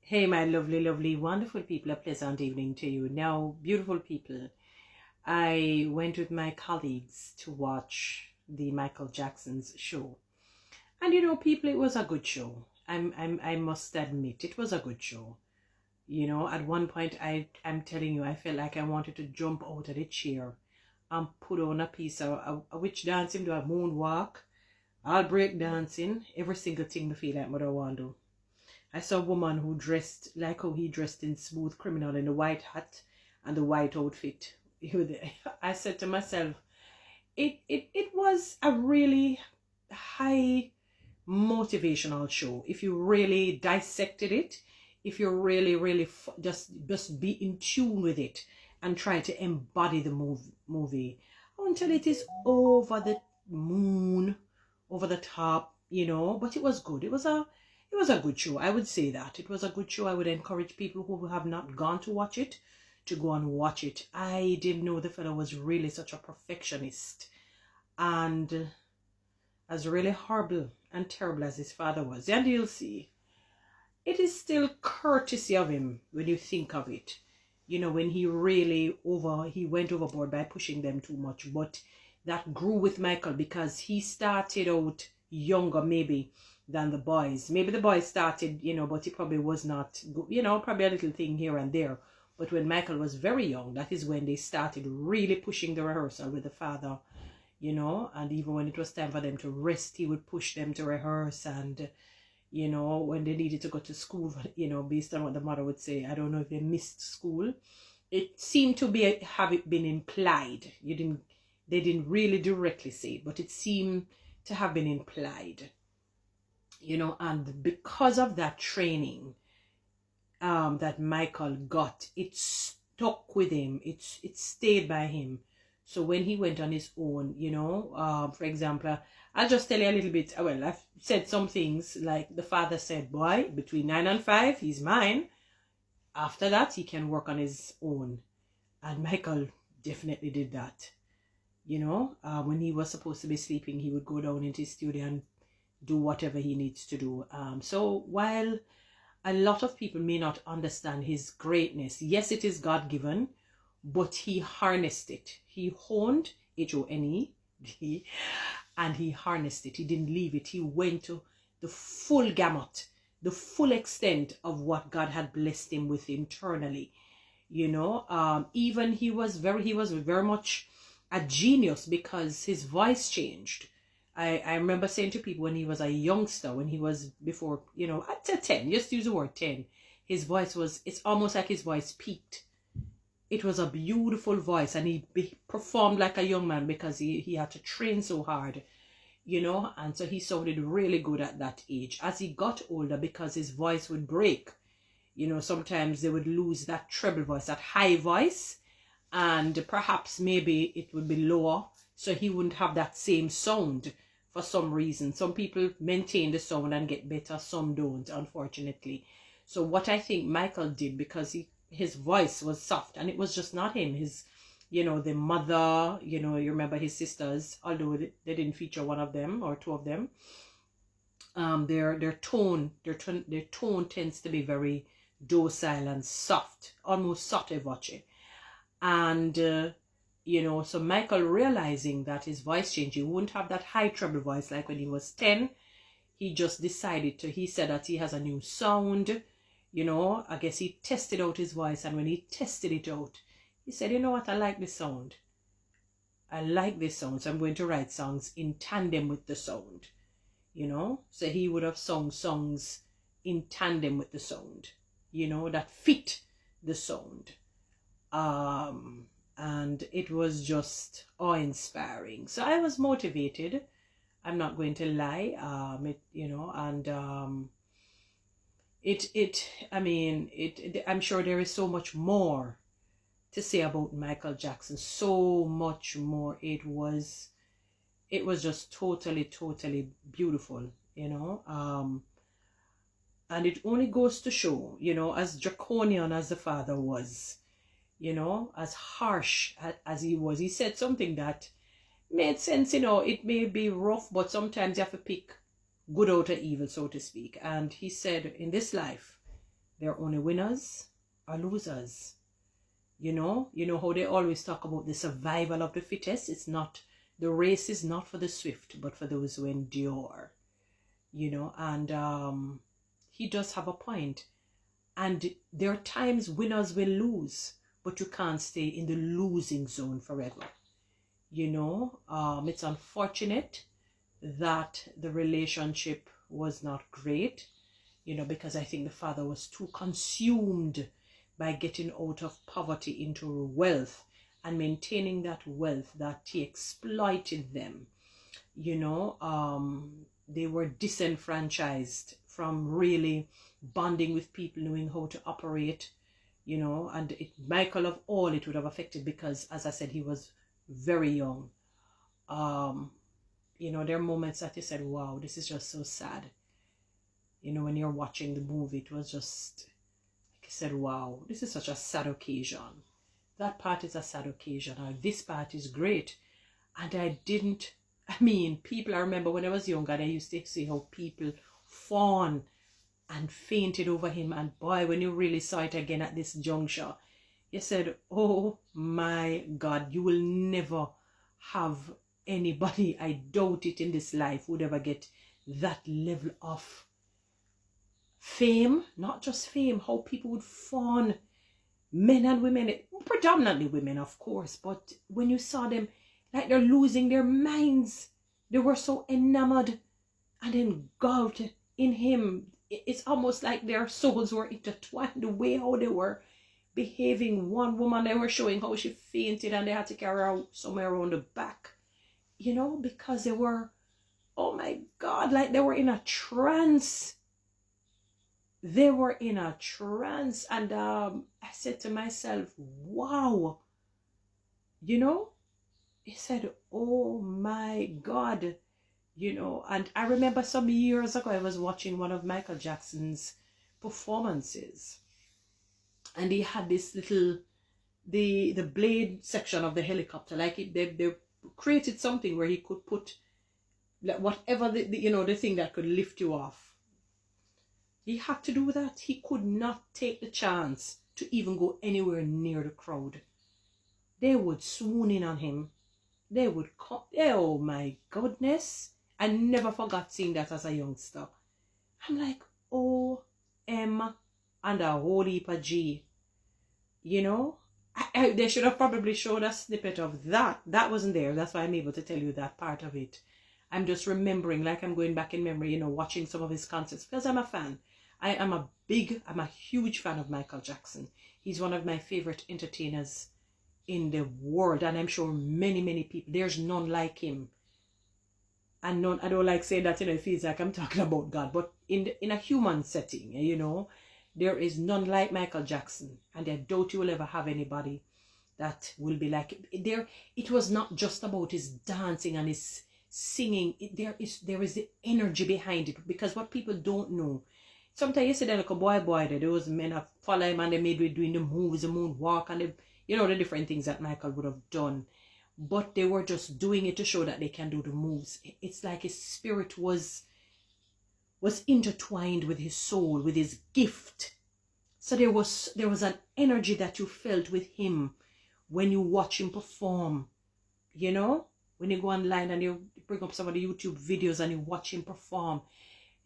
Hey, my lovely, lovely, wonderful people, a pleasant evening to you. Now, beautiful people, I went with my colleagues to watch the Michael Jackson's show. And people, it was a good show. I must admit, it was a good show. At one point, I'm telling you, I felt like I wanted to jump out of the chair and put on a piece of a witch dancing, do a moonwalk, all break dancing, every single thing I feel like Mother want to do. I saw a woman who dressed like how he dressed in Smooth Criminal in the white hat and the white outfit. I said to myself, it was a really high motivational show. If you really dissected it, if you really just be in tune with it and try to embody the movie until it is over the moon, over the top, but it was good. It was a good show. I would say that. It was a good show. I would encourage people who have not gone to watch it to go and watch it. I didn't know the fellow was really such a perfectionist and as really horrible and terrible as his father was. And you'll see, it is still courtesy of him when you think of it. When he went overboard by pushing them too much. But that grew with Michael because he started out younger maybe than the boys. Maybe the boys started, but it probably was not, probably a little thing here and there. But when Michael was very young, that is when they started really pushing the rehearsal with the father, and even when it was time for them to rest, he would push them to rehearse. And, when they needed to go to school, based on what the mother would say, I don't know if they missed school. It seemed to have it been implied. They didn't really directly say it, but it seemed to have been implied. And because of that training that Michael got, it stuck with him. It stayed by him. So when he went on his own, for example, I'll just tell you a little bit. Well, I've said some things like the father said, boy, between 9 and 5, he's mine. After that, he can work on his own. And Michael definitely did that. When he was supposed to be sleeping, he would go down into his studio and do whatever he needs to do. So while a lot of people may not understand his greatness, yes, it is God-given, but he harnessed it. He honed, Hone, and he harnessed it. He didn't leave it. He went to the full gamut, the full extent of what God had blessed him with internally. Even he was very much a genius because his voice changed. I remember saying to people when he was a youngster, when he was before, at 10, just use the word 10, his voice it's almost like his voice peaked. It was a beautiful voice, and he performed like a young man because he had to train so hard, and so he sounded really good at that age. As he got older, because his voice would break, sometimes they would lose that treble voice, that high voice, and perhaps maybe it would be lower, so he wouldn't have that same sound for some reason. Some people maintain the sound and get better, some don't, unfortunately. So what I think Michael did, because his voice was soft, and it was just not him, his, the mother, you remember his sisters, although they didn't feature one of them or two of them, their tone tends to be very docile and soft, almost sotto voce. And so Michael, realizing that his voice changed, he wouldn't have that high treble voice like when he was 10. He just decided he said that he has a new sound. I guess he tested out his voice, and when he tested it out, he said, you know what, I like this sound. I like this sound, so I'm going to write songs in tandem with the sound. So he would have sung songs in tandem with the sound, that fit the sound. And it was just awe-inspiring. So I was motivated. I'm not going to lie. I'm sure there is so much more to say about Michael Jackson. So much more. It was just totally beautiful, and it only goes to show, as draconian as the father was, as harsh as he was, he said something that made sense. It may be rough, but sometimes you have to pick good out of evil, so to speak. And he said, in this life, There are only winners or losers. You know how they always talk about the survival of the fittest. It's not, the race is not for the swift, but for those who endure. And he does have a point. And there are times winners will lose, but you can't stay in the losing zone forever. It's unfortunate that the relationship was not great, because I think the father was too consumed by getting out of poverty into wealth and maintaining that wealth that he exploited them. They were disenfranchised from really bonding with people, knowing how to operate, and Michael of all it would have affected, because as I said, he was very young. There are moments that you said, wow, this is just so sad. When you're watching the movie, it was just, like I said, wow, this is such a sad occasion. That part is a sad occasion. This part is great. And people, I remember when I was younger, I used to see how people fawn and fainted over him. And boy, when you really saw it again at this juncture, you said, oh my God, you will never have anybody, I doubt it, in this life would ever get that level of fame. Not just fame, how people would fawn, men and women, predominantly women, of course, but when you saw them, like they're losing their minds, they were so enamored and engulfed in him. It's almost like their souls were intertwined, the way how they were behaving. One woman, they were showing how she fainted and they had to carry her somewhere around the back, because they were, oh my God, like they were in a trance. They were in a trance. And I said to myself, wow, he said, oh my God, and I remember some years ago, I was watching one of Michael Jackson's performances, and he had this little, the blade section of the helicopter, like they created something where he could put, like, whatever the thing that could lift you off. He had to do that. He could not take the chance to even go anywhere near the crowd. They would swoon in on him. They would come. Oh my goodness. I never forgot seeing that as a youngster. I'm like, O-M and a whole heap of G. They should have probably showed a snippet of that. That wasn't there. That's why I'm able to tell you that part of it. I'm just remembering, like I'm going back in memory, watching some of his concerts, because I'm a fan. I'm a huge fan of Michael Jackson. He's one of my favorite entertainers in the world, and I'm sure many, many people, there's none like him. And none, I don't like saying that, it feels like I'm talking about God, but in a human setting, there is none like Michael Jackson, and I doubt you will ever have anybody that will be like it. It was not just about his dancing and his singing. There is the energy behind it, because what people don't know, sometimes you see that like a boy there, those men have follow him and they made with doing the moves, the moonwalk, and the different things that Michael would have done, but they were just doing it to show that they can do the moves. It's like his spirit was intertwined with his soul, with his gift. So there was an energy that you felt with him when you watch him perform. When you go online and you bring up some of the YouTube videos and you watch him perform.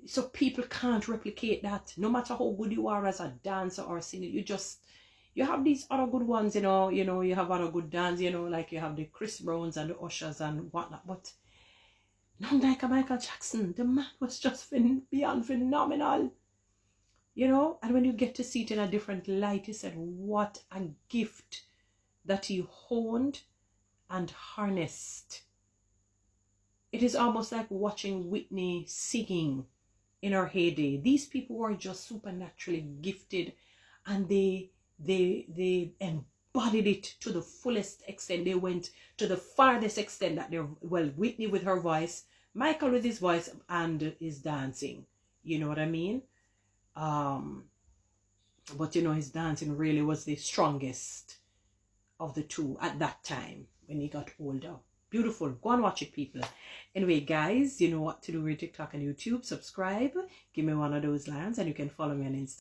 So people can't replicate that. No matter how good you are as a dancer or singer, you have these other good ones, you have other good dancers, like you have the Chris Browns and the Ushers and whatnot, but not like a Michael Jackson. The man was just beyond phenomenal, and when you get to see it in a different light, you said, what a gift that he honed and harnessed. It is almost like watching Whitney singing in her heyday. These people were just supernaturally gifted, and they embodied it to the fullest extent. They went to the farthest extent that Whitney with her voice, Michael with his voice and his dancing. You know what I mean? But his dancing really was the strongest of the two at that time when he got older. Beautiful. Go and watch it, people. Anyway, guys, you know what to do with TikTok and YouTube. Subscribe. Give me one of those lines, and you can follow me on Instagram.